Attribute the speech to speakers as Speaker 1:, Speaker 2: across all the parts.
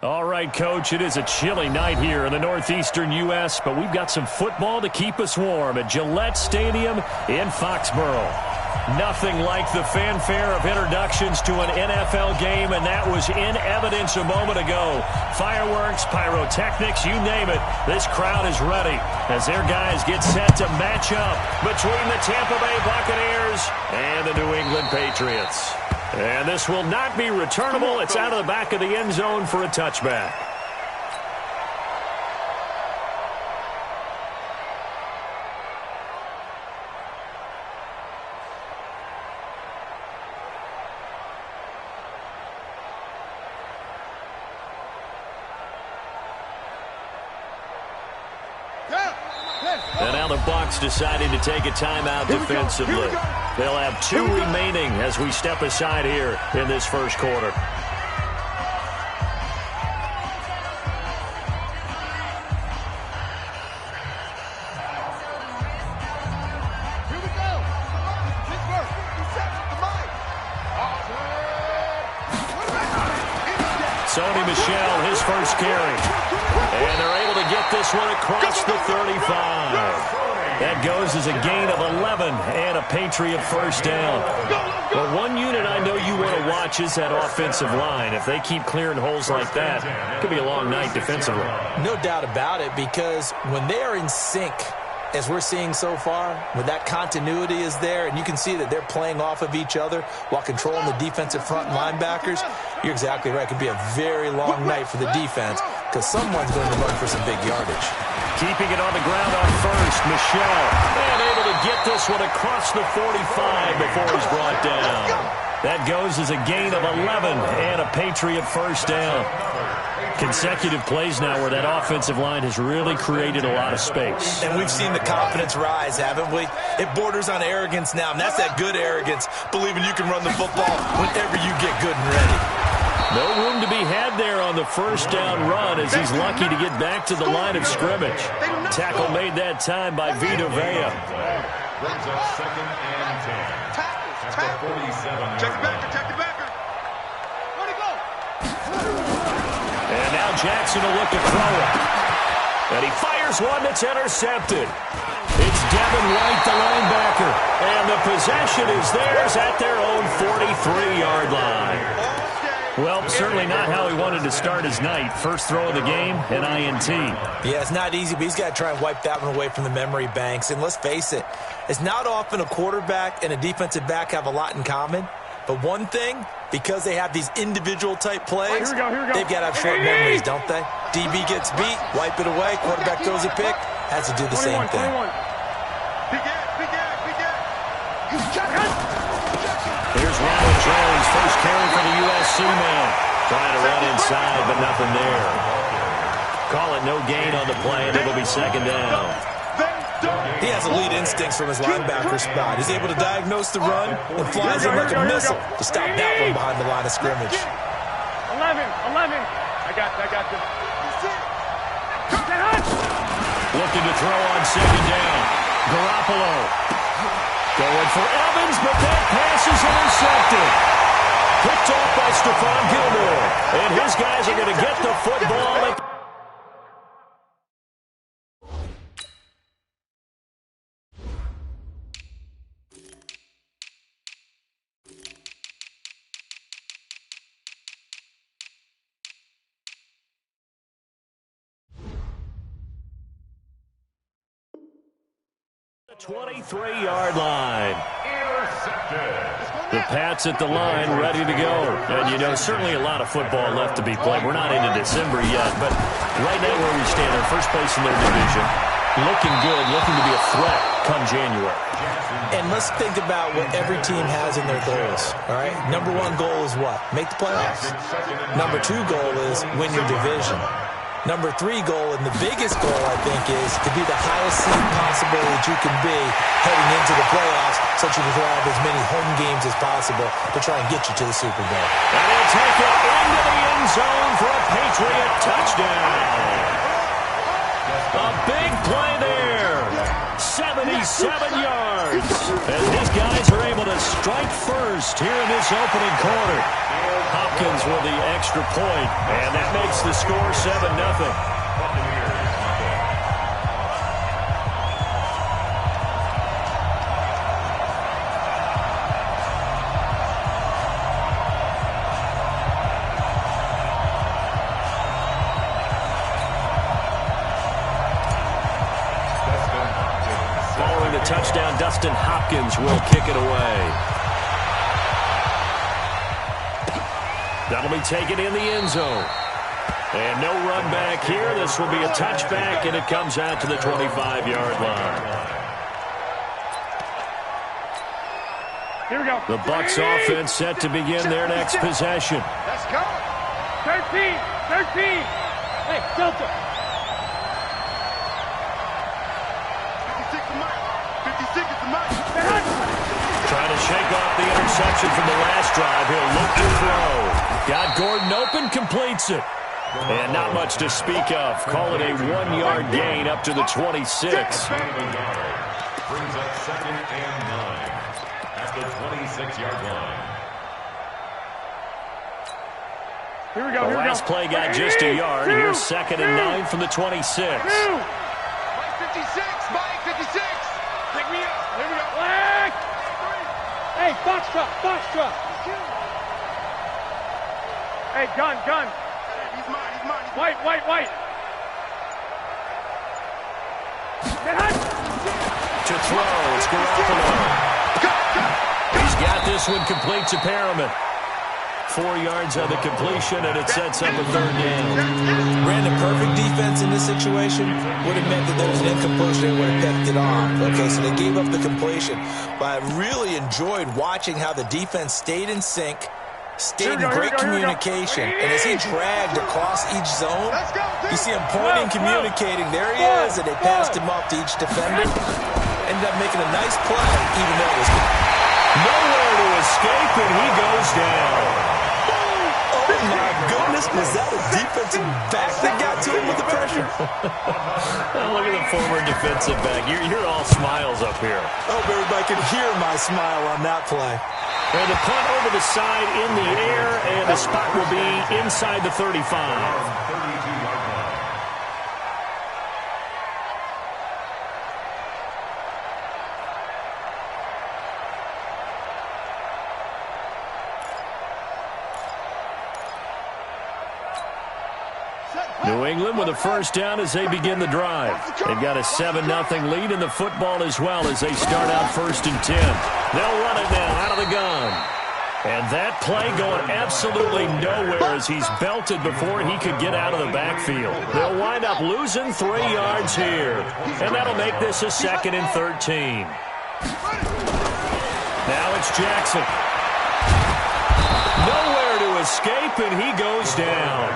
Speaker 1: All right, Coach, it is a chilly night here in the northeastern U.S., but we've got some football to keep us warm at Gillette Stadium in Foxborough. Nothing like the fanfare of introductions to an NFL game, and that was in evidence a moment ago. Fireworks, pyrotechnics, you name it. This crowd is ready as their guys get set to match up between the Tampa Bay Buccaneers and the New England Patriots. And this will not be returnable. It's out of the back of the end zone for a touchback. And now the Bucs deciding to take a timeout defensively. They'll have 2 remaining as we step aside here in this first quarter. Sony Michel, his first carry. And they're able to get this one across the 35. That goes as a gain of 11 and a Patriot first down. Well, one unit I know you want to watch is that offensive line. If they keep clearing holes like that, it could be a long night defensively.
Speaker 2: No doubt about it, because when they are in sync, as we're seeing so far, when that continuity is there, and you can see that they're playing off of each other while controlling the defensive front linebackers, you're exactly right. It could be a very long night for the defense because someone's going to run for some big yardage.
Speaker 1: Keeping it on the ground on first, Michel. And able to get this one across the 45 before he's brought down. That goes as a gain of 11 and a Patriot first down. Consecutive plays now where that offensive line has really created a lot of space.
Speaker 2: And we've seen the confidence rise, haven't we? It borders on arrogance now, and that's that good arrogance, believing you can run the football whenever you get good and ready.
Speaker 1: No room to be had there on the first down run as he's lucky to get back to the line of scrimmage. Tackle made that time by Vita Vea.
Speaker 3: Brings up 2nd and 10. At the 47.
Speaker 4: Check the backer. Where'd he go?
Speaker 1: And now Jackson will look to throw it. And he fires one that's intercepted. It's Devin White, the linebacker. And the possession is theirs at their own 43-yard line. Well, certainly not how he wanted to start his night. First throw of the game, an INT.
Speaker 2: Yeah, it's not easy, but he's got to try and wipe that one away from the memory banks. And let's face it, it's not often a quarterback and a defensive back have a lot in common. But one thing, because they have these individual-type plays,
Speaker 4: Here we go.
Speaker 2: they've got to have short memories, don't they? DB gets beat, wipe it away, quarterback throws a pick, has to do the same thing.
Speaker 4: Big gap.
Speaker 1: Here's Ronald Jones, first carry for the USC man. Trying to run inside, but nothing there. Call it no gain on the play, and it'll be second down.
Speaker 2: He has elite instincts from his linebacker spot. He's able to diagnose the run and flies in like a missile to stop that one behind the line of scrimmage.
Speaker 4: 11. I got this.
Speaker 1: Looking to throw on second down. Garoppolo going for Evans, but that pass is intercepted. Picked off by Stephon Gilmore. And his guys are going to get the football. The 23-yard line. The Pats at the line, ready to go. And, you know, certainly a lot of football left to be played. We're not into December yet, but right now where we stand, they're first place in their division. Looking good, looking to be a threat come January.
Speaker 2: And let's think about what every team has in their goals, all right? Number 1 goal is what? Make the playoffs. Number 2 goal is win your division. Number 3 goal, and the biggest goal, I think, is to be the highest seed possible that you can be heading into the playoffs so that you can have as many home games as possible to try and get you to the Super Bowl.
Speaker 1: And he'll take it into the end zone for a Patriot touchdown. A big play there. 77 yards. As these guys are able to strike first here in this opening quarter. Hopkins with the extra point, and that makes the score 7-0.
Speaker 2: Touchdown, Dustin Hopkins will kick it away.
Speaker 1: That'll be taken in the end zone. And no run back here. This will be a touchback, and it comes out to the 25-yard line.
Speaker 4: Here we go.
Speaker 1: The Bucs offense set to begin their next possession.
Speaker 4: Let's go. 13. Hey, Delta. 56 is mine. 56 is mine.
Speaker 1: Trying to shake off the interception from the last drive. He'll look to throw. Got Gordon open, completes it. And not much to speak of. Call it a 1-yard gain up to the 26.
Speaker 3: Brings up 2nd and 9 at the 26-yard line.
Speaker 4: Here we go.
Speaker 1: The last play got just a yard. Here's 2nd and 9 from the 26.
Speaker 4: Mike 56. Mike 56. Pick me up. Here we go. Flag. Hey, Foxtrot. Hey, gun. He's mine. White.
Speaker 1: To throw, it's Garoppolo. He's got this one complete to Perriman. 4 yards on the completion, and it sets up a 3rd down.
Speaker 2: Brandon, perfect defense in this situation would have meant that there was an incompletion that would have pecked it off. Okay, so they gave up the completion. But I really enjoyed watching how the defense stayed in sync, stayed in great communication. And as he dragged across each zone, you see him pointing, communicating. There he is, and they passed him off to each defender. Ended up making a nice play, even though it was
Speaker 1: nowhere to escape, and he goes down.
Speaker 2: Oh, my goodness. Was that a defensive back that got to him with the pressure?
Speaker 1: Look at the former defensive back. You're all smiles up here.
Speaker 2: I hope everybody can hear my smile on that play.
Speaker 1: And the punt over the side in the air, and the spot will be inside the 35.
Speaker 3: 32-yard line.
Speaker 1: New England with a 1st down as they begin the drive. They've got a 7-0 lead in the football as well as they start out 1st and 10. They'll run it now out of the gun. And that play going absolutely nowhere as he's belted before he could get out of the backfield. They'll wind up losing 3 yards here. And that'll make this a 2nd and 13. Now it's Jackson. Nowhere to escape, and he goes down.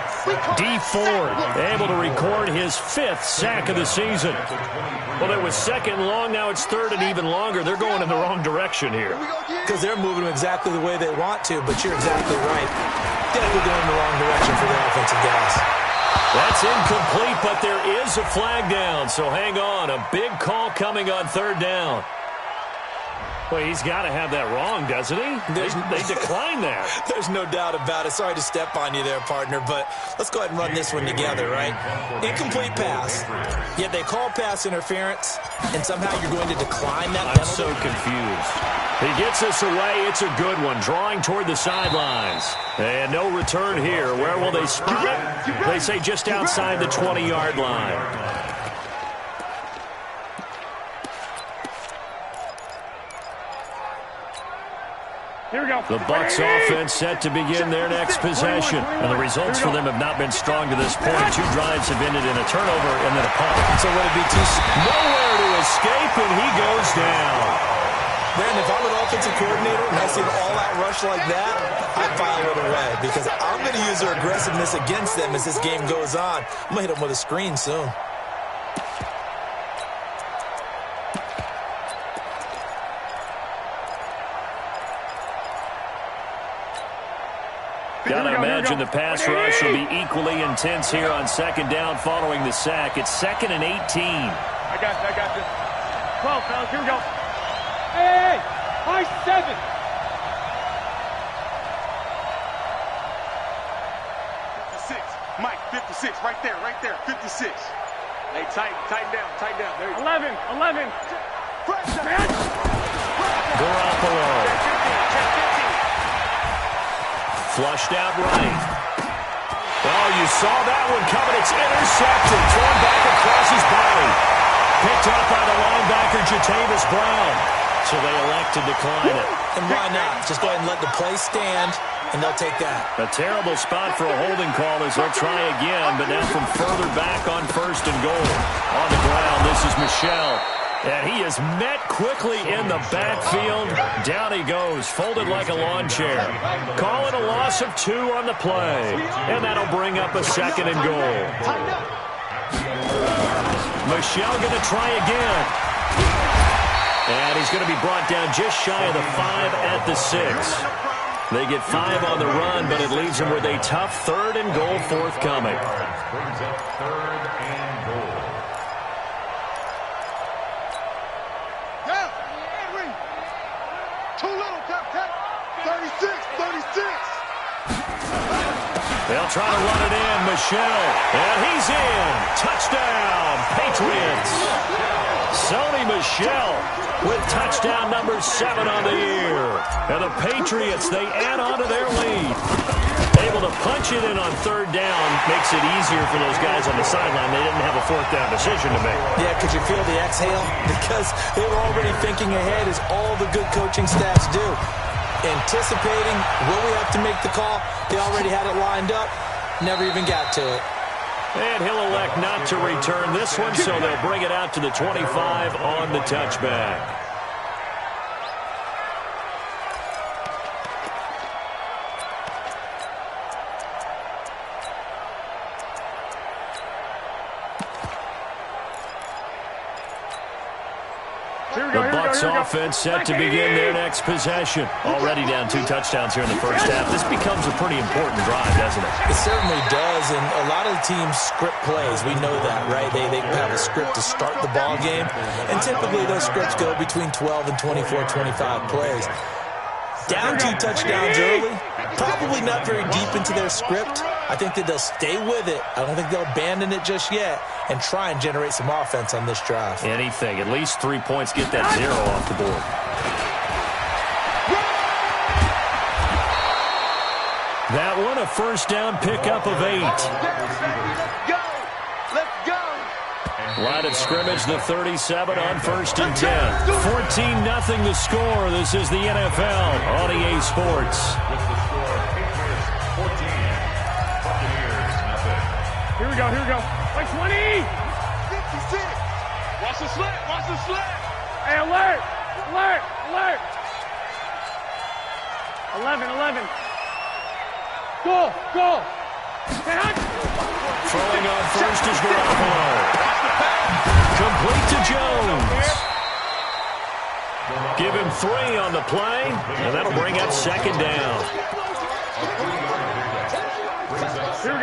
Speaker 1: D Ford able to record his 5th sack of the season. Well, it was 2nd and long. Now it's 3rd and even longer. They're going in the wrong direction here.
Speaker 2: Because they're moving exactly the way they want to, but you're exactly right. Definitely going in the wrong direction for the offensive guys.
Speaker 1: That's incomplete, but there is a flag down, so hang on. A big call coming on 3rd down. Well, he's got to have that wrong, doesn't he? They declined that.
Speaker 2: There's no doubt about it. Sorry to step on you there, partner, but let's go ahead and run this one together, right? Incomplete pass, yet they call pass interference, and somehow you're going to decline that penalty?
Speaker 1: I'm so confused. He gets us away. It's a good one, drawing toward the sidelines. And no return here. Where will they spot it? They say just outside the 20-yard line.
Speaker 4: Here we go.
Speaker 1: The Bucs offense set to begin their next possession. And the results for them have not been strong to this point. 2 drives have ended in a turnover and then a punt.
Speaker 2: So would it be
Speaker 1: nowhere to escape, and he goes down.
Speaker 2: Brandon, if I'm an offensive coordinator and I see an all-out rush like that, I file it away because I'm going to use their aggressiveness against them as this game goes on. I'm going to hit them with a screen soon.
Speaker 1: Gotta imagine the pass rush will be equally intense here on 2nd down following the sack. It's 2nd and 18.
Speaker 4: I got this. 12, fellas. Here we go. Hey, high 7. 56, right there, 56. Hey, tighten down. There you go. 11.
Speaker 1: Garoppolo. Flushed out right. Oh, you saw that one coming. It's intercepted. Thrown back across his body. Picked up by the linebacker, Zac Brown. So they elect to decline it.
Speaker 2: And why not? Just go ahead and let the play stand, and they'll take that.
Speaker 1: A terrible spot for a holding call as they'll try again, but now from further back on 1st and goal. On the ground, this is Michel. And he is met quickly in the backfield. Down he goes, folded like a lawn chair. Calling a loss of 2 on the play. And that'll bring up a 2nd and goal. Michel going to try again. And he's going to be brought down just shy of the 5 at the 6. They get 5 on the run, but it leaves them with a tough 3rd and goal forthcoming.
Speaker 3: Brings up 3rd and goal.
Speaker 1: They'll try to run it in. Michel. And he's in. Touchdown, Patriots. Sony Michel with touchdown number 7 on the year. And the Patriots, they add on to their lead. Able to punch it in on 3rd down makes it easier for those guys on the sideline. They didn't have a 4th down decision to make.
Speaker 2: Yeah, could you feel the exhale? Because they were already thinking ahead, as all the good coaching staffs do. Anticipating, will we have to make the call? They already had it lined up. Never even got to it.
Speaker 1: And he'll elect not to return this one, so they'll bring it out to the 25 on the touchback. The Bucs offense set to begin their next possession. Already down 2 touchdowns here in the first half. This becomes a pretty important drive, doesn't it?
Speaker 2: It certainly does, and a lot of the teams script plays. We know that, right? They have a script to start the ball game, and typically those scripts go between 12 and 24, 25 plays. Down 2 touchdowns early, probably not very deep into their script. I think that they'll stay with it. I don't think they'll abandon it just yet and try and generate some offense on this drive.
Speaker 1: Anything. At least 3 points, get that 0 off the board. That one, a first down pickup of 8. Line of scrimmage, the 37 on 1st and 10. 14-0 the score. This is the NFL on EA Sports.
Speaker 3: With the score, Patriots 14, Buccaneers nothing.
Speaker 4: Here we go. Like 20. 56. Watch the slip. Hey, alert. 11. Go.
Speaker 1: Throwing on first is Garoppolo. Complete to Jones. Give him 3 on the play, and that'll bring up 2nd down.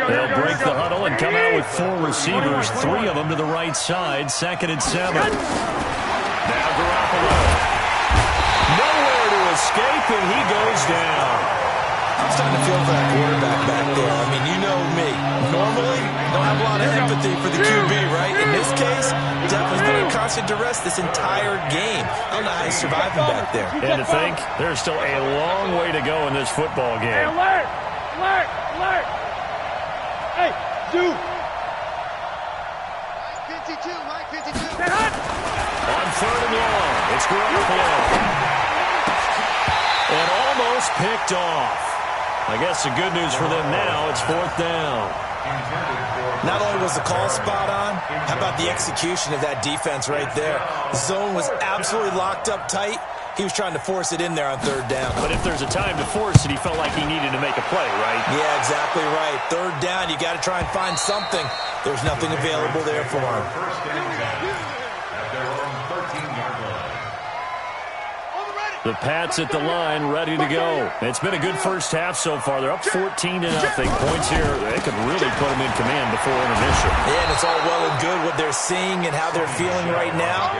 Speaker 1: They'll break the huddle and come out with 4 receivers, 3 of them to the right side, 2nd and 7. Now Garoppolo. Nowhere to escape, and he goes down.
Speaker 2: I'm starting to feel for that quarterback back there. I mean, you know me. Normally, don't have a lot of empathy for the QB, right? In this case, definitely been in constant duress this entire game. I don't know how he's surviving back there.
Speaker 1: And to think, there's still a long way to go in this football game.
Speaker 4: Hey, alert. Hey, dude. Mike 52.
Speaker 1: On 3rd and long, it's Garoppolo. And almost picked off. I guess the good news for them now, it's 4th down.
Speaker 2: Not only was the call spot on, how about the execution of that defense right there? The zone was absolutely locked up tight. He was trying to force it in there on 3rd down.
Speaker 1: But if there's a time to force it, he felt like he needed to make a play, right?
Speaker 2: Yeah, exactly right. 3rd down, you got to try and find something. There's nothing available there for him.
Speaker 3: First and 10 at their own 13-yard line.
Speaker 4: On the ready.
Speaker 1: The Pats at the line, ready to go. It's been a good first half so far. They're up 14-0. Points here, they could really put them in command before intermission.
Speaker 2: Yeah, and it's all well and good what they're seeing and how they're feeling right now.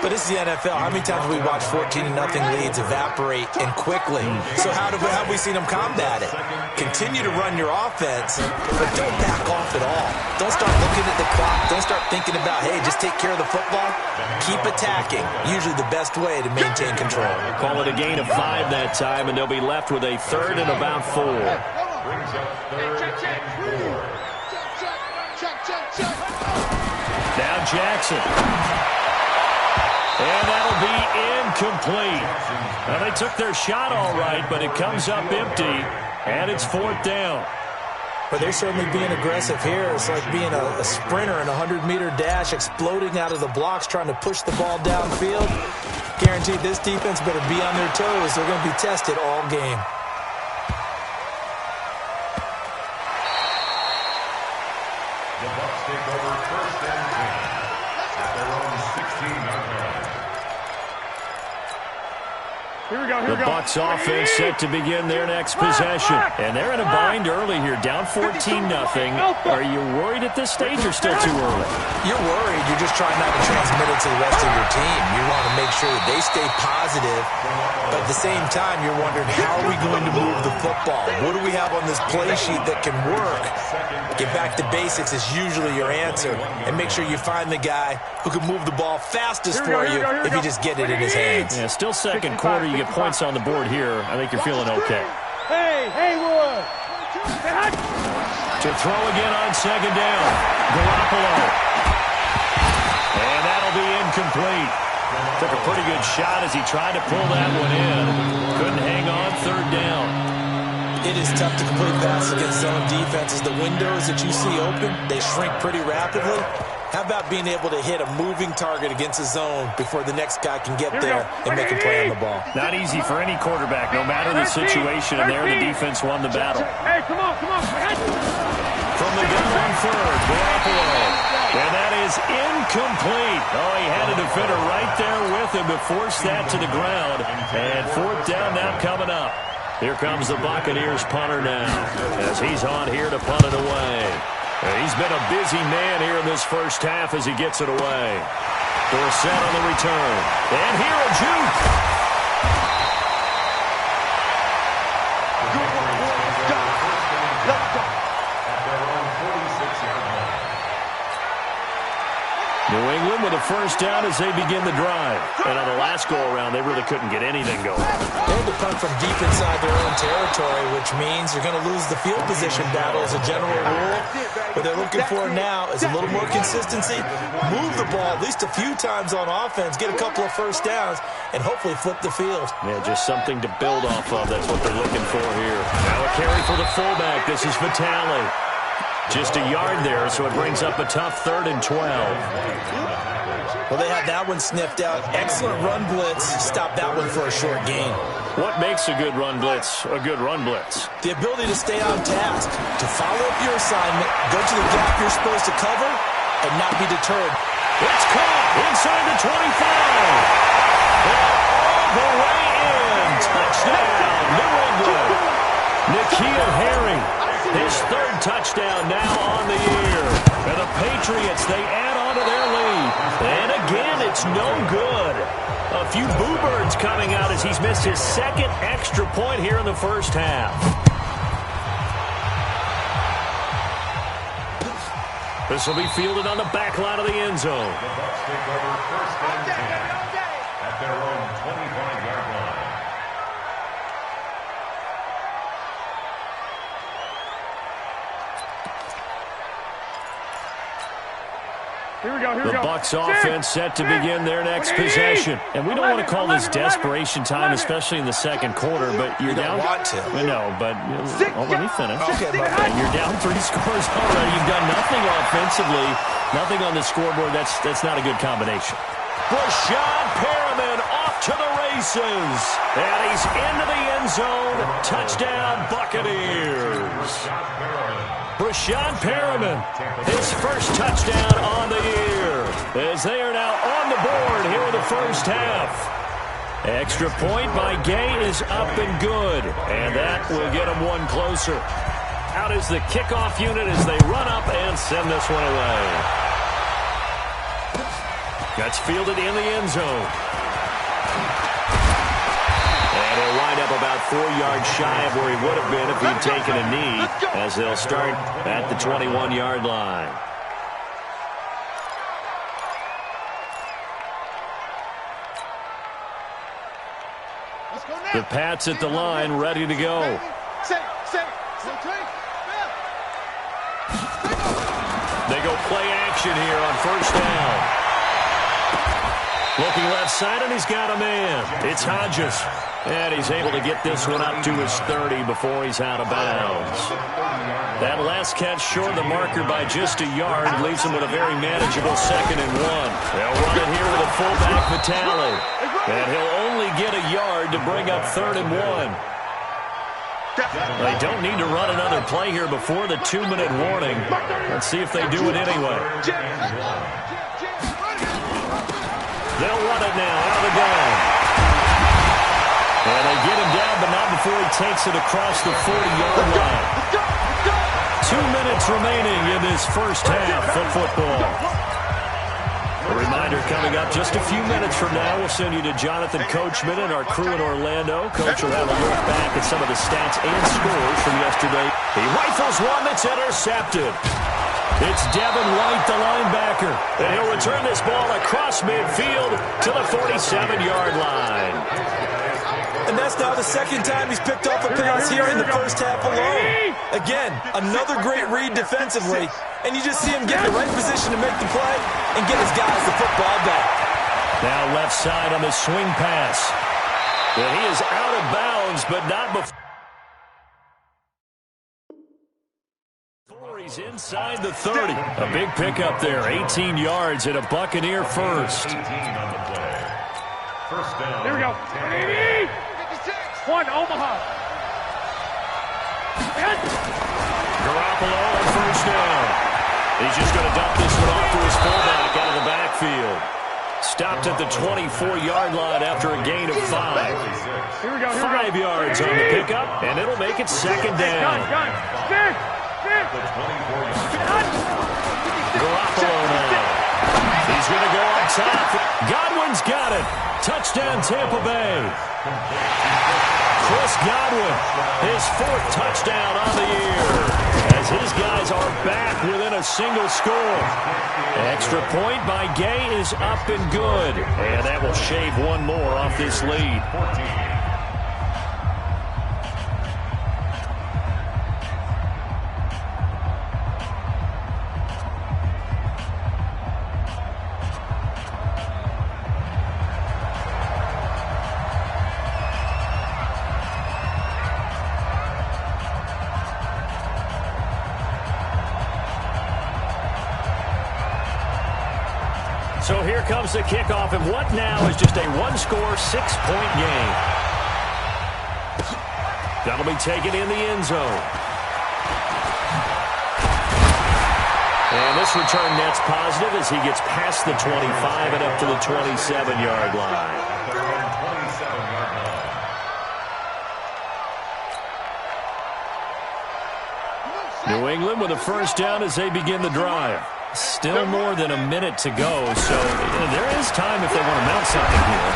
Speaker 2: But this is the NFL. How many times have we watched 14-0 leads evaporate and quickly? So how have we seen them combat it? Continue to run your offense, but don't back off at all. Don't start looking at the clock. Don't start thinking about, hey, just take care of the football. Keep attacking. Usually the best way to maintain control.
Speaker 1: Call it a gain of 5 that time, and they'll be left with a 3rd and about 4.
Speaker 3: Brings up 3rd and 4.
Speaker 1: Now Jackson. And that'll be incomplete. Well, they took their shot all right, but it comes up empty, and it's 4th down.
Speaker 2: But they're certainly being aggressive here. It's like being a sprinter in a 100-meter dash, exploding out of the blocks, trying to push the ball downfield. Guaranteed this defense better be on their toes. They're going to be tested all game.
Speaker 3: The Bucs take over 1st and 10 at their own 16-yard line.
Speaker 4: Here we go,
Speaker 1: The Bucs offense set to begin their next possession. And they're in a bind early here, down 14-0. Are you worried at this stage or still too early?
Speaker 2: You're worried. You're just trying not to transmit it to the rest of your team. You want to make sure that they stay positive, but at the same time, you're wondering, how are we going to move the football? What do we have on this play sheet that can work? Get back to basics is usually your answer, and make sure you find the guy who can move the ball fastest for you if you just get it in his hands.
Speaker 1: Yeah, still second quarter. You get points on the board here. I think you're feeling okay.
Speaker 4: Hey, Wood.
Speaker 1: To throw again on 2nd down. Garoppolo. And that'll be incomplete. Took a pretty good shot as he tried to pull that one in. Couldn't hang on 3rd down.
Speaker 2: It is tough to complete passes against zone defenses. The windows that you see open, they shrink pretty rapidly. How about being able to hit a moving target against a zone before the next guy can get there and make a play on the ball?
Speaker 1: Not easy for any quarterback, no matter the situation, and there the defense won the battle.
Speaker 4: Hey, come on.
Speaker 1: From the gun on 3rd, Garoppolo. And that is incomplete. Oh, he had a defender right there with him to force that to the ground. And 4th down now coming up. Here comes the Buccaneers punter now, as he's on here to punt it away. He's been a busy man here in this first half as he gets it away. Dorsett on the return. And here a juke. New England with a 1st down as they begin the drive. And on the last go-around, they really couldn't get anything going.
Speaker 2: They had to punt from deep inside their own territory, which means you're going to lose the field position battle as a general rule. What they're looking for now is a little more consistency, move the ball at least a few times on offense, get a couple of 1st downs, and hopefully flip the field.
Speaker 1: Yeah, just something to build off of. That's what they're looking for here. Now a carry for the fullback. This is Vitale. Just a yard there, so it brings up a tough 3rd and 12.
Speaker 2: Well, they had that one sniffed out. Excellent run blitz. Stop that one for a short gain.
Speaker 1: What makes a good run blitz a good run blitz?
Speaker 2: The ability to stay on task, to follow up your assignment, go to the gap you're supposed to cover, and not be deterred.
Speaker 1: It's caught inside the 25. All the way in. Touchdown, New England. N'Keal Harry. His 3rd touchdown now on the year. And the Patriots, they add on to their lead. And again, it's no good. A few boo birds coming out as he's missed his 2nd extra point here in the first half. This will be fielded on the back line of the end zone.
Speaker 3: The Bucs take over 1st and 10 at their own 25-yard line.
Speaker 4: Here we go.
Speaker 1: The Bucs offense set to begin their next possession. And we don't want to call this desperation time, especially in the second quarter, but you're down.
Speaker 2: Want to.
Speaker 1: No, but let me finish.
Speaker 2: Okay,
Speaker 1: And you're down 3 scores already. You've done nothing offensively, nothing on the scoreboard. That's not a good combination. Rashad Perriman off to the races. And he's into the end zone. Touchdown, Buccaneers. Rashad Perriman, his first touchdown on the year, as they are now on the board here in the first half. Extra point by Gay is up and good. And that will get them one closer. Out is the kickoff unit as they run up and send this one away. That's fielded in the end zone. And he'll wind up about 4 yards shy of where he would have been if he'd taken a knee, as they'll start at the 21-yard line. The Pats at the line, ready to go. They go play action here on first down. Looking left side, and he's got a man. It's Hodges. And he's able to get this one up to his 30 before he's out of bounds. That last catch short of the marker by just a yard leaves him with a very manageable 2nd and 1. They'll run it here with a fullback, Vitale. And he'll only get a yard to bring up 3rd and 1. They don't need to run another play here before the 2-minute warning. Let's see if they do it anyway. They'll run it now out of the gun. And they get him down, but not before he takes it across the 40-yard line. 2 minutes remaining in this first half of football. A reminder coming up just a few minutes from now. We'll send you to Jonathan Coachman and our crew in Orlando. Coach will have a look back at some of the stats and scores from yesterday. He rifles one that's intercepted. It's Devin White, the linebacker. And he'll return this ball across midfield to the 47-yard line.
Speaker 2: And that's now the 2nd time he's picked off a pass here in the first half alone. Again, another great read defensively, and you just see him get in the right position to make the play and get his guys the football back.
Speaker 1: Now left side on the swing pass. And he is out of bounds, but not before he's inside the 30. A big pickup there, 18 yards and a Buccaneer first.
Speaker 4: First down. Here we go. 1, Omaha.
Speaker 1: Garoppolo on first down. He's just going to dump this one off to his fullback out of the backfield. Stopped at the 24-yard line after a gain of 5.
Speaker 4: Here we go.
Speaker 1: 5 yards on the pickup, and it'll make it 2nd down. Garoppolo now. He's going to go on top. Godwin's got it. Touchdown, Tampa Bay. Chris Godwin, his 4th touchdown on the year, as his guys are back within a single score. Extra point by Gay is up and good, and that will shave one more off this lead. So here comes the kickoff, and what now is just a one-score, 6-point game. That'll be taken in the end zone. And this return net's positive as he gets past the 25 and up to the 27-yard line. New England with a first down as they begin the drive. Still more than a minute to go, so there is time if they want to mount something here.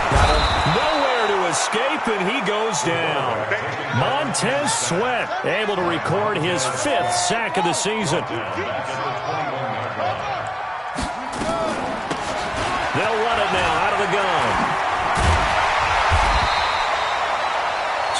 Speaker 1: Nowhere to escape, and he goes down. Montez Sweat able to record his 5th sack of the season. They'll run it now out of the gun.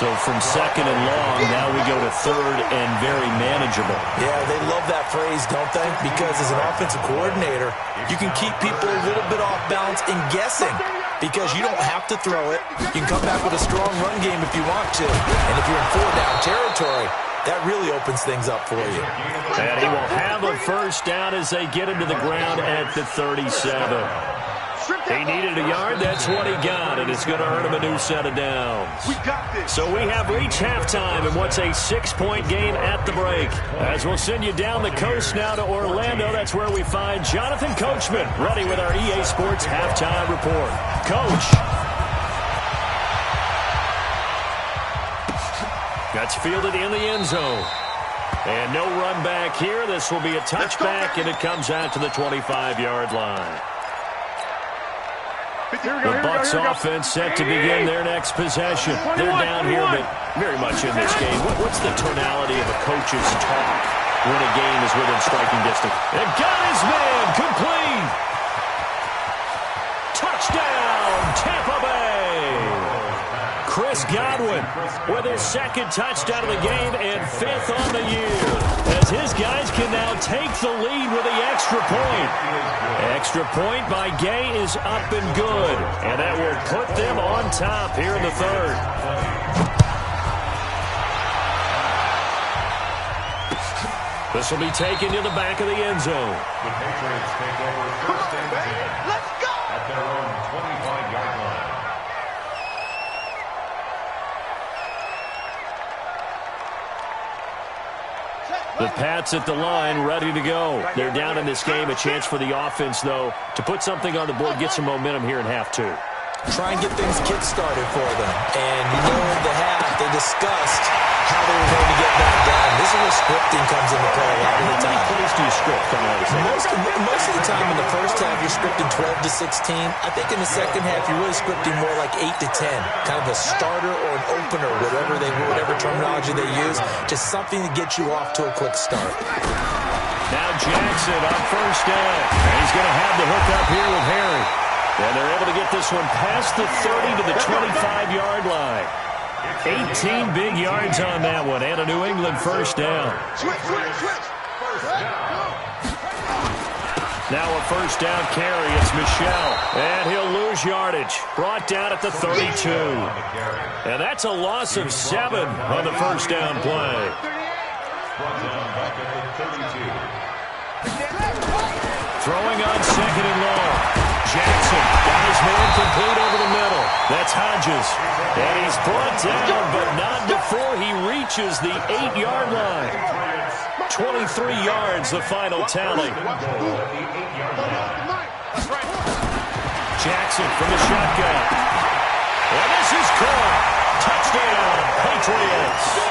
Speaker 1: So from 2nd and long, now we go to 3rd and very manageable.
Speaker 2: Yeah, they love that phrase, don't they? Because as an offensive coordinator, you can keep people a little bit off balance and guessing because you don't have to throw it. You can come back with a strong run game if you want to. And if you're in 4-down territory, that really opens things up for you.
Speaker 1: And he will have a first down as they get him to the ground at the 37. He needed a yard. That's what he got, and it's going to earn him a new set of downs. So we have reached halftime in what's a 6-point game at the break. As we'll send you down the coast now to Orlando, that's where we find Jonathan Coachman ready with our EA Sports Halftime Report. Coach. That's fielded in the end zone. And no run back here. This will be a touchback, and it comes out to the 25-yard line. The Bucs offense set to begin their next possession. They're down here, but very much in this game. What's the tonality of a coach's talk when a game is within striking distance? And got his man complete. Touchdown, Tampa Bay. Chris Godwin with his second touchdown of the game and fifth on the year, as his guys can now take the lead with the extra point. Extra point by Gay is up and good, and that will put them on top here in the third. This will be taken to the back of the end zone.
Speaker 3: The Patriots take over first and 10. Let's go! At their own 25-yard line.
Speaker 1: The Pats at the line, ready to go. They're down in this game. A chance for the offense, though, to put something on the board, get some momentum here in half two.
Speaker 2: Try and get things kick-started for them. And you know in the half, they discussed how they were going to get that done. This is where scripting comes into play a lot of the time.
Speaker 1: How many plays do you script coming out of the second?
Speaker 2: Most of the time in the first half, you're scripting 12 to 16. I think in the second half, you're really scripting more like 8 to 10. Kind of a starter or an opener, whatever terminology they use. Just something to get you off to a quick start.
Speaker 1: Now Jackson on first down. And he's going to have the hook up here with Harry. And they're able to get this one past the 30 to the 25-yard line. 18 big yards on that one, and a New England first down. Now a first down carry. It's Michel, and he'll lose yardage. Brought down at the 32. And that's a loss of 7 on the first down play.
Speaker 3: Brought down back at the 32.
Speaker 1: Throwing on second and long. Jackson got his man complete over the middle. That's Hodges. And he's brought down, but not before he reaches the 8-yard line. 23 yards, the final tally. Jackson from the shotgun. And this is caught. Touchdown, Patriots.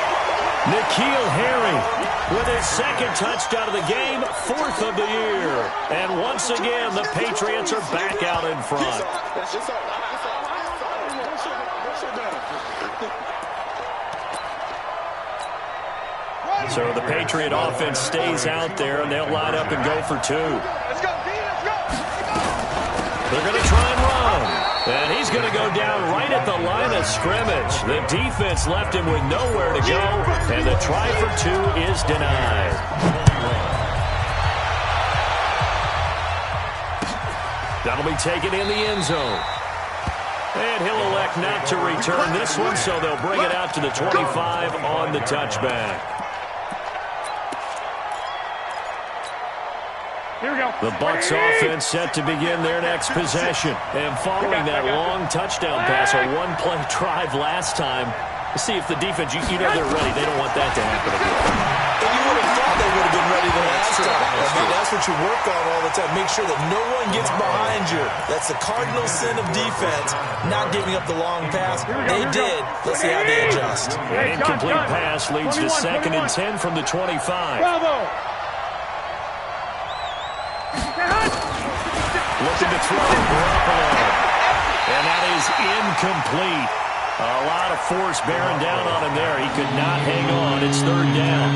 Speaker 1: N'Keal Harry with his second touchdown of the game, 4th of the year. And once again, the Patriots are back out in front. So the Patriot offense stays out there, and they'll line up and go for 2. They're going to try and run. And he's going to go down right at the line of scrimmage. The defense left him with nowhere to go, and the try for 2 is denied. That'll be taken in the end zone. And he'll elect not to return this one, so they'll bring it out to the 25 on the touchback.
Speaker 4: Here we go.
Speaker 1: The Bucs offense set to begin their next possession. And following that long touchdown pass, a one-play drive last time, see if the defense, you know they're ready. They don't want that to happen again.
Speaker 2: And you would have thought they would have been ready the last time. I mean, that's what you work on all the time. Make sure that no one gets behind you. That's the cardinal sin of defense, not giving up the long pass. They did. Let's see how they adjust.
Speaker 1: An incomplete pass leads to 2nd and 10 from the 25.
Speaker 4: Bravo.
Speaker 1: Looking to throw Garoppolo. And that is incomplete. A lot of force bearing down on him there. He could not hang on. It's 3rd down.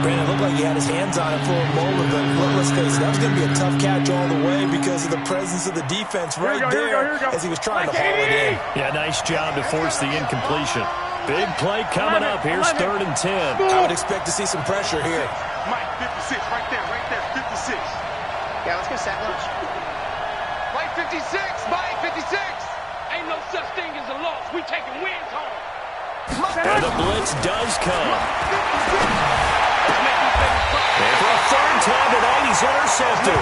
Speaker 2: Brandon, looked like he had his hands on it for a moment, but let's face it, that was going to be a tough catch all the way because of the presence of the defense right there as he was trying to haul it in.
Speaker 1: Yeah, nice job to force the incompletion. Big play coming up. Here's 3rd and 10.
Speaker 2: I would expect to see some pressure here.
Speaker 4: Mike, 56, right there, 56.
Speaker 5: Yeah, let's go set lunch.
Speaker 4: Mike, 56, Mike, 56. Ain't no such thing as a loss. We taking wins home.
Speaker 1: And the blitz does come. And for a 3rd time tonight, he's intercepted.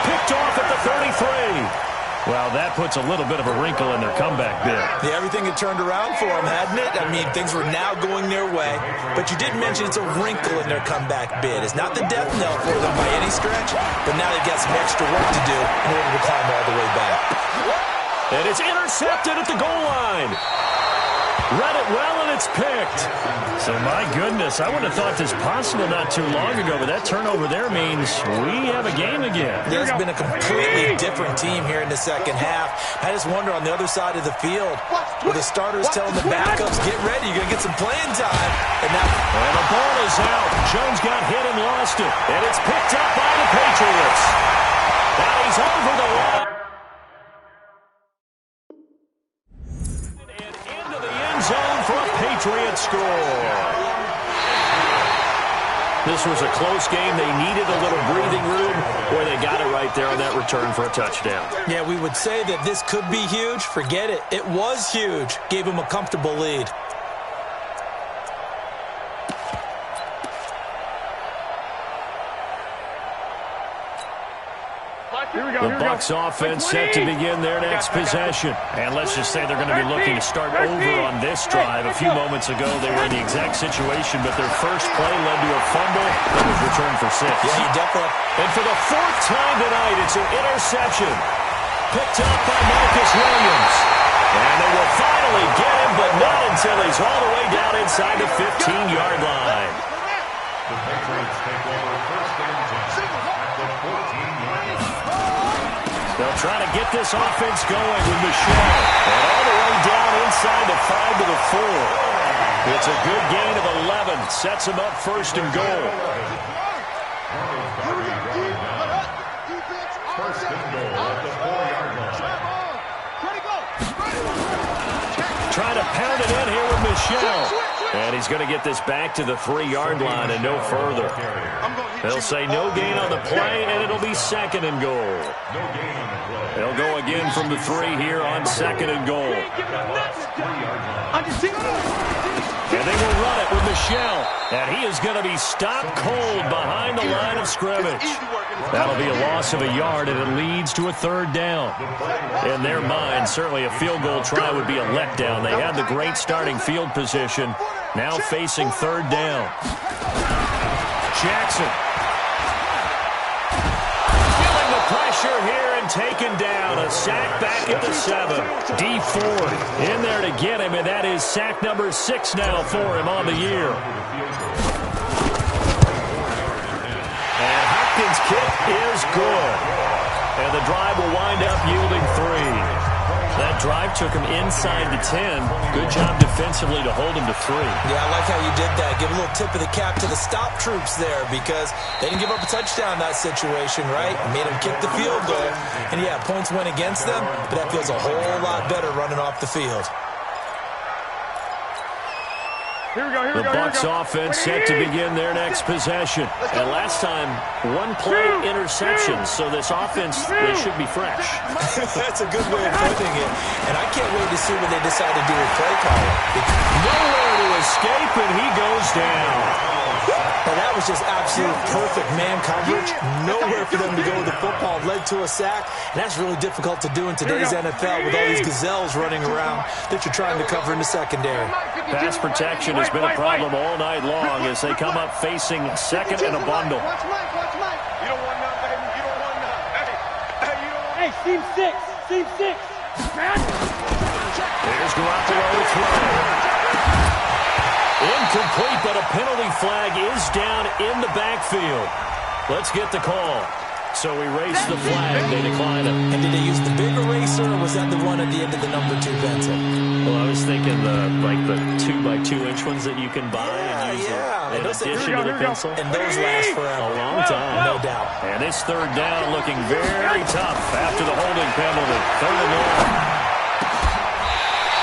Speaker 1: Picked off at the 33. Well, that puts a little bit of a wrinkle in their comeback bid.
Speaker 2: Yeah, everything had turned around for them, hadn't it? I mean, things were now going their way. But you did mention it's a wrinkle in their comeback bid. It's not the death knell for them by any stretch, but now they've got some extra work to do in order to climb all the way back.
Speaker 1: And it's intercepted at the goal line. Read it well, and it's picked. So, my goodness, I wouldn't have thought this possible not too long ago, but that turnover there means we have a game again.
Speaker 2: There's been a completely different team here in the second half. I just wonder on the other side of the field, where the starters telling the backups, get ready, you're going to get some playing time. And
Speaker 1: the ball is out. Jones got hit and lost it. And it's picked up by the Patriots. Now he's over the line. And into the end zone for a Patriot score. This was a close game. They needed a little breathing room. Boy, they got it right there on that return for a touchdown.
Speaker 2: Yeah, we would say that this could be huge. Forget it. It was huge. Gave them a comfortable lead.
Speaker 1: The Bucs offense set to begin their next possession. And let's just say they're going to be looking to start over on this drive. A few moments ago, they were in the exact situation, but their first play led to a fumble that was returned for 6.
Speaker 2: Yeah, you definitely.
Speaker 1: And for the 4th time tonight, it's an interception. Picked up by Marcus Williams. And they will finally get him, but not until he's all the way down inside the 15-yard line.
Speaker 3: The Patriots take over first and 10 at the 14-yard line.
Speaker 1: They'll try to get this offense going with Michelle. And all the way down inside the 5 to the 4. It's a good gain of 11. Sets them up first and goal.
Speaker 3: First and goal at the 4-yard line.
Speaker 1: Trying to pound it in here with Michelle. And he's going to get this back to the 3-yard line and no further. They'll say no gain on the play, and it'll be second and goal. They'll go again from the 3 here on second and goal. And they will run it with Michelle. And he is going to be stopped cold behind the line of scrimmage. That'll be a loss of a yard, and it leads to a 3rd down. In their mind, certainly a field goal try would be a letdown. They had the great starting field position. Now facing 3rd down. Jackson. Feeling the pressure here and taken down. A sack back at the 7. D Ford in there to get him, and that is sack number 6 now for him on the year. And Hopkins' kick is good. And the drive will wind up yielding 3. That drive took him inside the 10. Good job defensively to hold him to 3.
Speaker 2: Yeah, I like how you did that. Give a little tip of the cap to the stop troops there because they didn't give up a touchdown in that situation, right? Made them kick the field goal. And, yeah, points went against them, but that feels a whole lot better running off the field.
Speaker 1: The Bucs offense set to begin their next possession. And last time, 1 play interceptions, so this offense, they should be fresh.
Speaker 2: That's a good way of putting it. And I can't wait to see what they decide to do with play calling.
Speaker 1: Nowhere to escape, and he goes down.
Speaker 2: And that was just absolute perfect man coverage. Nowhere for them to go with the football. Led to a sack. And that's really difficult to do in today's NFL with all these gazelles running around that you're trying to cover in the secondary.
Speaker 1: Pass protection has been a problem all night long as they come up facing second and a bundle.
Speaker 4: You don't want none, baby. You don't want none. Hey, you don't want none. Hey, team 6. Team 6. Man.
Speaker 1: There's Garoppolo to throw. Incomplete, but a penalty flag is down in the backfield. Let's get the call. So we raise the flag. They decline it.
Speaker 2: And did they use the big eraser, or was that the one at the end of the number 2 pencil?
Speaker 1: Well, I was thinking the 2x2-inch ones that you can buy and use in addition to the pencil.
Speaker 2: And those last forever.
Speaker 1: A long time.
Speaker 2: No doubt.
Speaker 1: And this 3rd down looking very tough after the holding penalty. 3rd and long.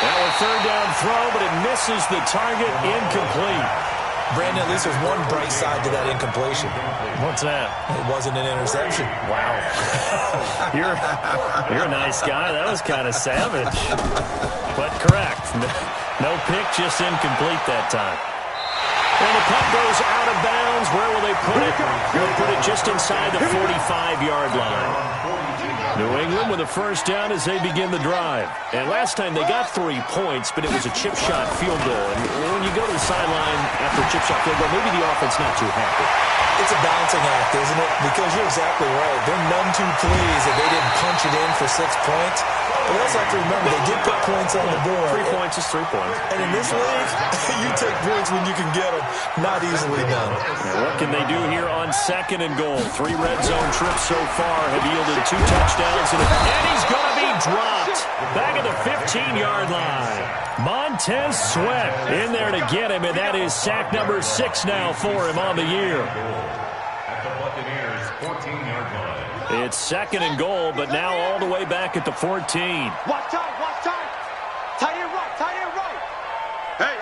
Speaker 1: Now a 3rd down throw, but it misses the target. Incomplete.
Speaker 2: Brandon, at least there's one bright side to that incompletion.
Speaker 1: What's that?
Speaker 2: It wasn't an interception.
Speaker 1: Wow. You're a nice guy. That was kind of savage. But correct. No pick, just incomplete that time. And the puck goes out of bounds. Where will they put it? They'll put it just inside the 45-yard line. New England with a first down as they begin the drive. And last time they got 3 points, but it was a chip shot field goal. And when you go to the sideline after a chip shot field goal, maybe the offense not too happy.
Speaker 2: It's a balancing act, isn't it? Because you're exactly right. They're none too pleased that they didn't punch it in for 6 points. But we also have to remember they did put points on the board.
Speaker 1: 3 points is 3 points.
Speaker 2: And in this league, you take points when you can get them. Not easily done.
Speaker 1: Now what can they do here on 2nd and goal? 3 red zone trips so far have yielded 2 touchdowns. And he's going to be dropped back at the 15-yard line. Montez Sweat in there to get him, and that is sack number 6 now for him on the year.
Speaker 3: At the Buccaneers' 14-yard line.
Speaker 1: It's 2nd and goal, but now all the way back at the 14.
Speaker 5: Watch time, watch time. Tight end right, tight end right. Hey.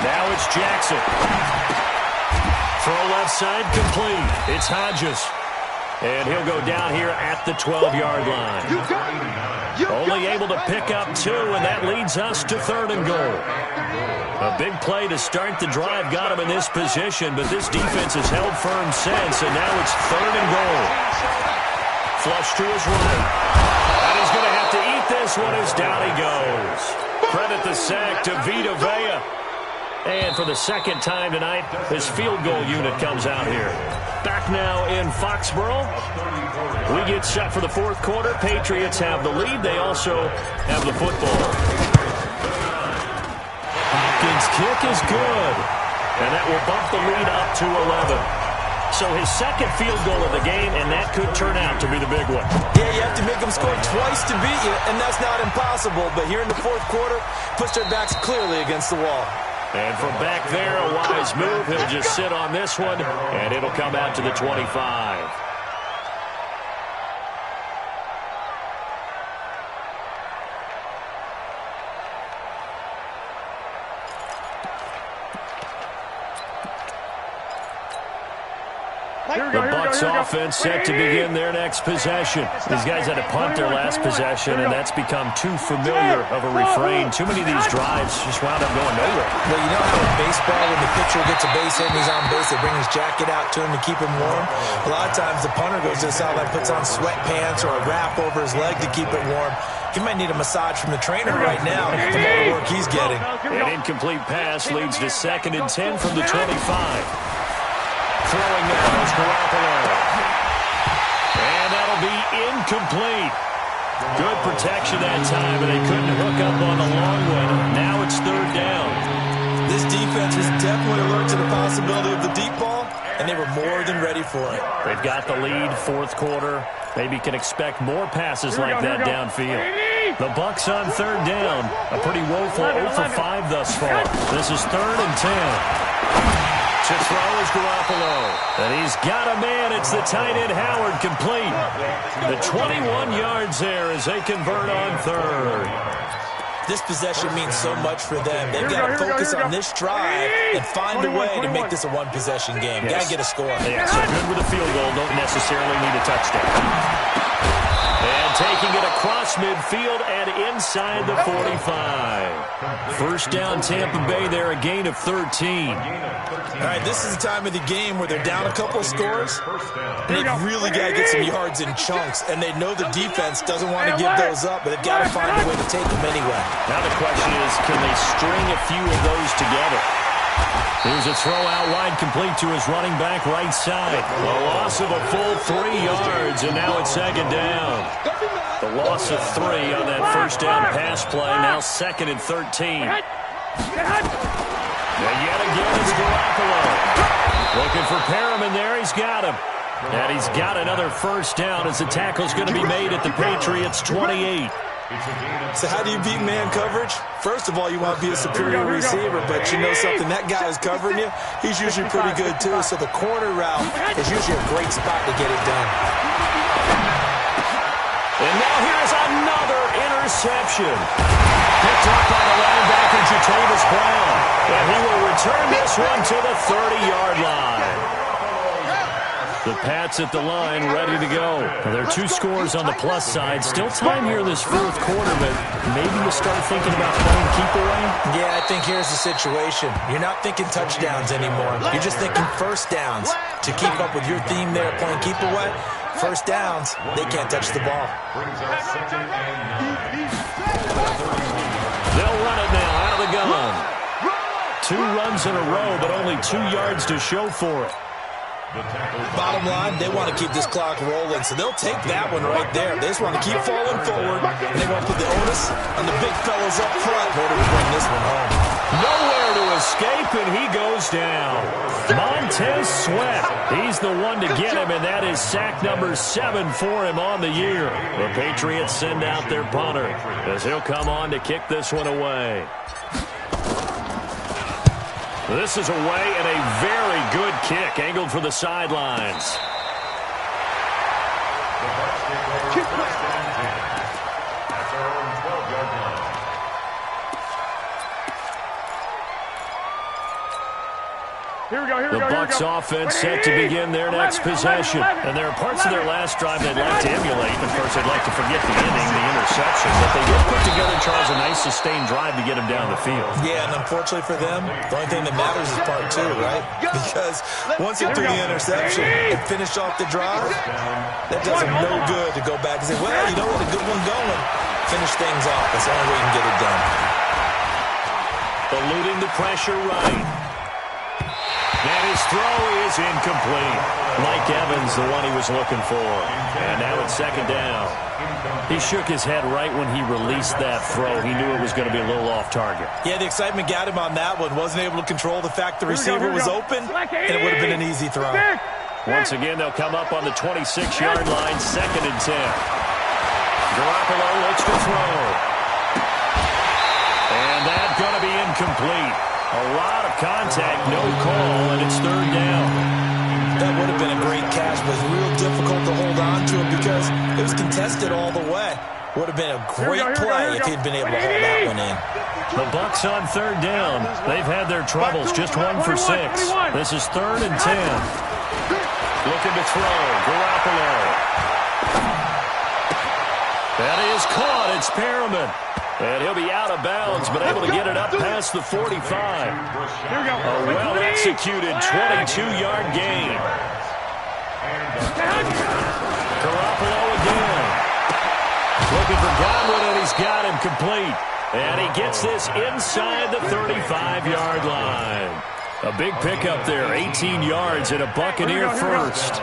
Speaker 1: Now it's Jackson. Throw left side complete. It's Hodges. And he'll go down here at the 12-yard line. Only able to pick up 2, and that leads us to 3rd and goal. A big play to start the drive got him in this position, but this defense has held firm since, and now it's 3rd and goal. Flush to his right. And he's going to have to eat this one as down he goes. Credit the sack to Vita Vea. And for the 2nd time tonight, his field goal unit comes out here. Back now in Foxborough. We get set for the 4th quarter. Patriots have the lead. They also have the football. Hopkins' kick is good. And that will bump the lead up to 11. So his 2nd field goal of the game, and that could turn out to be the big one.
Speaker 2: Yeah, you have to make them score twice to beat you, and that's not impossible. But here in the 4th quarter, puts their backs clearly against the wall.
Speaker 1: And from back there, a wise move. He'll just sit on this one, and it'll come out to the 25. The Bucs offense set to begin their next possession. These guys had to punt their last possession, and that's become too familiar of a refrain. Too many of these drives just wound up going nowhere.
Speaker 2: Well, you know how in baseball, when the pitcher gets a base hit and he's on base, they bring his jacket out to him to keep him warm? A lot of times the punter goes to the sideline, puts on sweatpants or a wrap over his leg to keep it warm. He might need a massage from the trainer right now from all the work he's getting.
Speaker 1: An incomplete pass leads to 2nd and 10 from the 25. Throwing now is Garoppolo. And that'll be incomplete. Good protection that time, but they couldn't hook up on the long one. Now it's 3rd down.
Speaker 2: This defense was definitely alert to the possibility of the deep ball, and they were more than ready for it.
Speaker 1: They've got the lead, 4th quarter. Maybe can expect more passes like that downfield. The Bucs on 3rd down. A pretty woeful 0 for 5 thus far. This is 3rd and 10. To throw is Garoppolo. And he's got a man. It's the tight end Howard complete. The 21 yards there as they convert on 3rd.
Speaker 2: This possession means so much for them. They've got to focus on this drive and find a way to make this a one-possession game. Got to get a score.
Speaker 1: Yeah, so good with a field goal. Don't necessarily need a touchdown. And taking it across midfield and inside the 45. First down Tampa Bay there, a gain of 13.
Speaker 2: All right, this is the time of the game where they're down a couple of scores, and they've really got to get some yards in chunks, and they know the defense doesn't want to give those up, but they've got to find a way to take them anyway.
Speaker 1: Now the question is, can they string a few of those together? Here's a throw out wide, complete to his running back right side. A loss of a full 3 yards, and now it's 2nd down. The loss of 3 on that first down pass play, now 2nd and 13. And yet again, it's Garoppolo. Looking for Perriman there. He's got him. And he's got another first down as the tackle's going to be made at the Patriots' 28.
Speaker 2: So how do you beat man coverage? First of all, you want to be a superior receiver, but you know something, that guy who's covering you, he's usually pretty good too. So the corner route is usually a great spot to get it done.
Speaker 1: And now here's another interception. Picked up by the linebacker, Jatavis Brown. And he will return this one to the 30-yard line. The Pats at the line, ready to go. Now, there are 2 scores on the plus side. Still time here in this 4th quarter, but maybe you start thinking about playing keep away?
Speaker 2: Yeah, I think here's the situation. You're not thinking touchdowns anymore. You're just thinking first downs. To keep up with your theme there, playing keep away, first downs, they can't touch the ball.
Speaker 1: They'll run it now out of the gun. 2 runs in a row, but only 2 yards to show for it.
Speaker 2: Bottom line, they want to keep this clock rolling, so they'll take that one right there. They just want to keep falling forward, and they want to put the onus on the big fellas up front in order to bring this one home.
Speaker 1: Nowhere to escape, and he goes down. Montez Sweat, he's the one to get him, and that is sack number 7 for him on the year. The Patriots send out their punter as he'll come on to kick this one away. This is away and a very good kick, angled for the sidelines. The Bucs offense set to begin their next possession. And there are parts of their last drive they'd like to emulate. Of course, they'd like to forget the inning, the interception. But they did put together, Charles, a nice sustained drive to get them down the field.
Speaker 2: Yeah, and unfortunately for them, the only thing that matters is part 2, right? Because once they threw the interception and finished off the drive, that does them no good to go back and say, well, you know what, a good one going. Finish things off. That's the only way you can get it done.
Speaker 1: Eluding the pressure right. And his throw is incomplete. Mike Evans, the one he was looking for. And now it's 2nd down. He shook his head right when he released that throw. He knew it was going to be a little off target.
Speaker 2: Yeah, the excitement got him on that one. Wasn't able to control the fact the receiver was open, and it would have been an easy throw.
Speaker 1: Once again, they'll come up on the 26-yard line, 2nd and 10. Garoppolo looks to throw. And that's going to be incomplete. A lot of contact, no call, and it's 3rd down.
Speaker 2: That would have been a great catch, but it was real difficult to hold on to it because it was contested all the way. Would have been a great play if he'd been able to haul that one in.
Speaker 1: The Bucs on 3rd down. They've had their troubles, just 1 for 6. This is 3rd and 10. Looking to throw, Garoppolo. That is caught, it's Perriman. And he'll be out of bounds, but able to get it up past the 45. A well-executed 22-yard gain. Garoppolo again. Looking for Godwin, and he's got him complete. And he gets this inside the 35-yard line. A big pickup there, 18 yards and a Buccaneer first.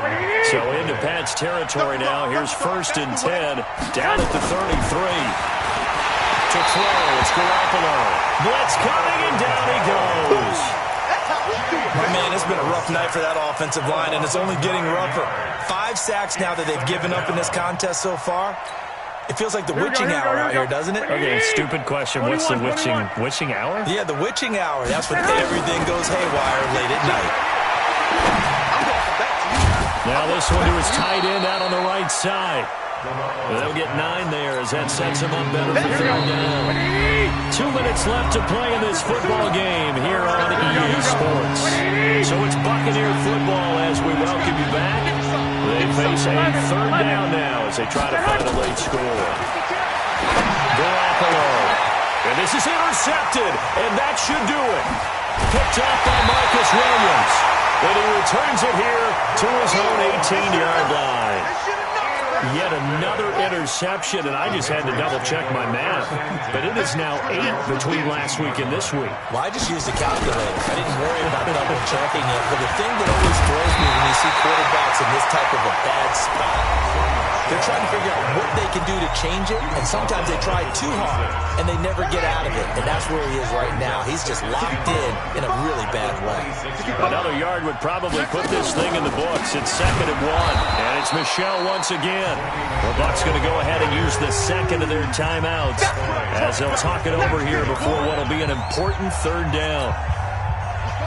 Speaker 1: So into Pat's territory now. Here's 1st and 10, down at the 33. To throw, it's Garoppolo. Blitz coming, and down he goes.
Speaker 2: My man, it's been a rough night for that offensive line, and it's only getting rougher. 5 sacks now that they've given up in this contest so far. It feels like the witching hour out here, doesn't it?
Speaker 1: Okay, stupid question. What's the witching hour?
Speaker 2: Yeah, the witching hour. That's when everything goes haywire late at night.
Speaker 1: Now this one to his tight end out on the right side. They'll get 9 there as that sets him up better for 3rd down. 2 minutes left to play in this football game here on EA Sports. So it's Buccaneer football as we welcome you back. They face a 3rd down now as they try to find a late score. Garoppolo. And this is intercepted, and that should do it. Picked up by Marcus Williams. And he returns it here to his own 18-yard line. Yet another interception, and I just had to double-check my math. But it is now 8 between last week and this week.
Speaker 2: Well, I just used a calculator. I didn't worry about double-checking it. But the thing that always throws me when you see quarterbacks in this type of a bad spot, they're trying to figure out what they can do to change it, and sometimes they try too hard, and they never get out of it. And that's where he is right now. He's just locked in a really bad way.
Speaker 1: Another yard would probably put this thing in the books. It's 2nd and 1, and it's Michel once again. The Bucs going to go ahead and use the second of their timeouts as they'll talk it over here before what will be an important 3rd down.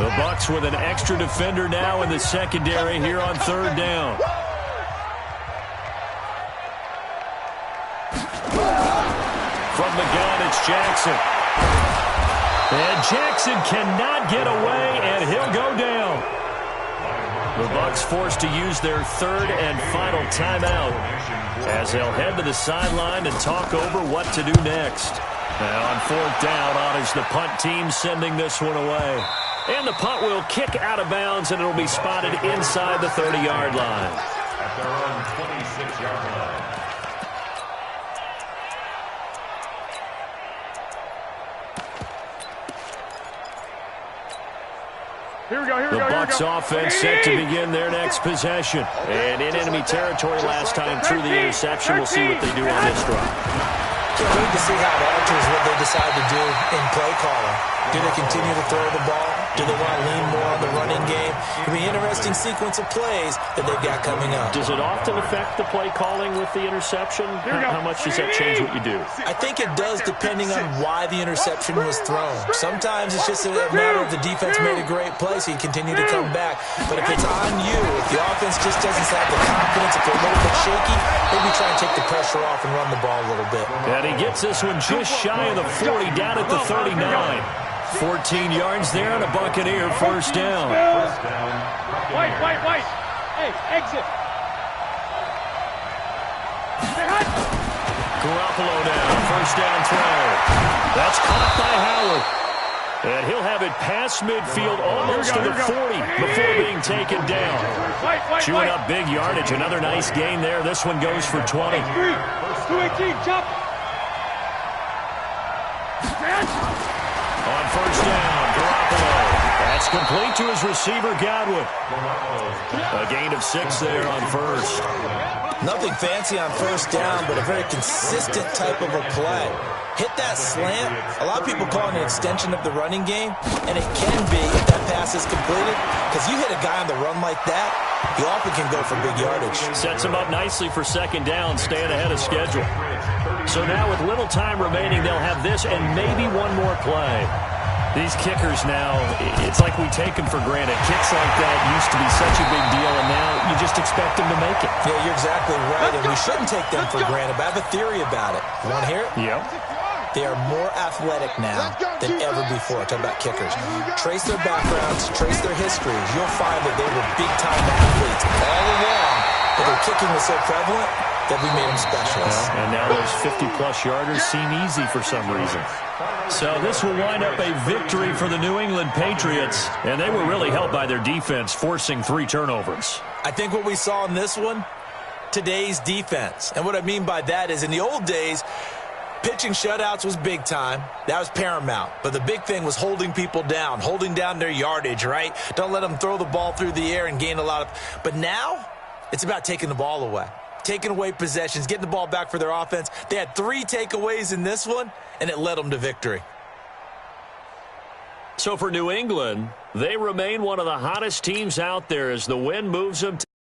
Speaker 1: The Bucs with an extra defender now in the secondary here on 3rd down. From the gun, it's Jackson. And Jackson cannot get away, and he'll go down. The Bucs forced to use their 3rd and final timeout as they'll head to the sideline and talk over what to do next. Now on 4th down, on is the punt team sending this one away. And the punt will kick out of bounds, and it'll be spotted inside the 30-yard line.
Speaker 3: at their own 26-yard line.
Speaker 1: The Bucs offense set to begin their next possession. And in enemy territory last time through the interception. We'll see what they do on this drive.
Speaker 2: Can't wait to see how it alters what they decide to do in play calling. Do they continue to throw the ball? Do they want to lean more on the running game? It'll be an interesting sequence of plays that they've got coming up.
Speaker 1: Does it often affect the play calling with the interception? How much does that change what you do?
Speaker 2: I think it does depending on why the interception was thrown. Sometimes it's just a matter of the defense made a great play, so you continue to come back. But if it's on you, if the offense just doesn't have the confidence, if they're a little bit shaky, maybe try and take the pressure off and run the ball a little bit.
Speaker 1: And he gets this one just shy of the 40, down at the 39. 14 yards there and a Buccaneer first down.
Speaker 4: White. Hey, exit.
Speaker 1: Garoppolo now, first down throw. That's caught by Howard. And he'll have it past midfield almost to the 40 before being taken down. Chewing up big yardage. Another nice gain there. This one goes for 20.
Speaker 4: 218, jump.
Speaker 1: On first down, Garoppolo. That's complete to his receiver, Godwin. A gain of 6 there on first.
Speaker 2: Nothing fancy on first down, but a very consistent type of a play. Hit that slant. A lot of people call it an extension of the running game, and it can be if that pass is completed, because you hit a guy on the run like that, he often can go for big yardage.
Speaker 1: Sets him up nicely for second down, staying ahead of schedule. So now with little time remaining, they'll have this and maybe one more play. These kickers now, it's like we take them for granted. Kicks like that used to be such a big deal, and now you just expect them to make it.
Speaker 2: Yeah, you're exactly right, and we shouldn't take them for granted, but I have a theory about it. You want to hear it?
Speaker 1: Yep.
Speaker 2: They are more athletic now than ever before. Talk about kickers. Trace their backgrounds, trace their histories. You'll find that they were big-time athletes all along, but their kicking was so prevalent that we made them specialists.
Speaker 1: And now those 50-plus yarders seem easy for some reason. So this will wind up a victory for the New England Patriots, and they were really helped by their defense, forcing 3 turnovers.
Speaker 2: I think what we saw in this one, today's defense. And what I mean by that is in the old days, pitching shutouts was big time. That was paramount. But the big thing was holding people down, holding down their yardage, right? Don't let them throw the ball through the air and gain a lot of... But now, it's about taking the ball away. Taking away possessions, getting the ball back for their offense. They had 3 takeaways in this one, and it led them to victory.
Speaker 1: So for New England, they remain one of the hottest teams out there as the win moves them to